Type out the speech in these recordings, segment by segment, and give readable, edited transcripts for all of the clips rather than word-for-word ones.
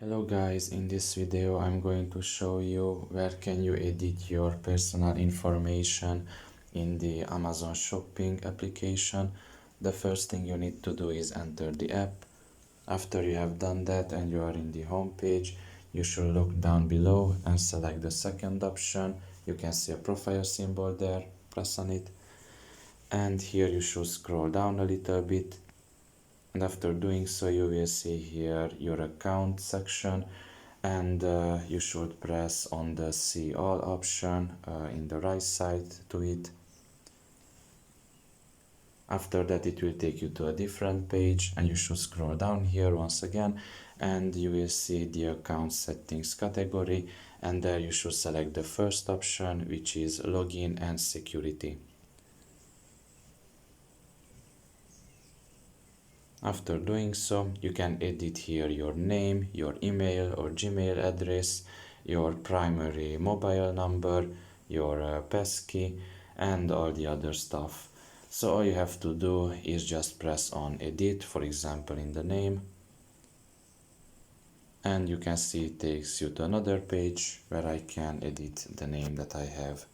Hello guys, in this video I'm going to show you where can you edit your personal information in the Amazon Shopping application. The first thing you need to do is enter the app. After you have done that and you are in the home page, you should look down below and select the second option. You can see a profile symbol there, press on it. And here you should scroll down a little bit. And after doing so, you will see here your account section, and you should press on the see all option in the right side to it. After that, it will take you to a different page, and you should scroll down here once again, and you will see the account settings category, and there you should select the first option, which is login and security. After doing so, you can edit here your name, your email or Gmail address, your primary mobile number, your passkey, and all the other stuff. So all you have to do is just press on edit, for example in the name, and you can see it takes you to another page where I can edit the name that I have.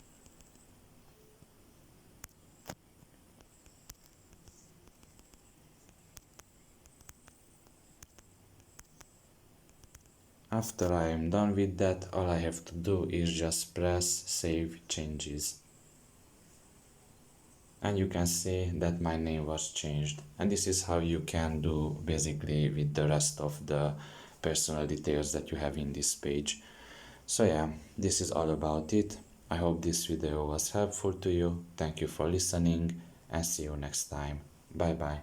After I am done with that, all I have to do is just press save changes. And you can see that my name was changed. And this is how you can do basically with the rest of the personal details that you have in this page. So yeah, this is all about it. I hope this video was helpful to you. Thank you for listening and see you next time. Bye bye.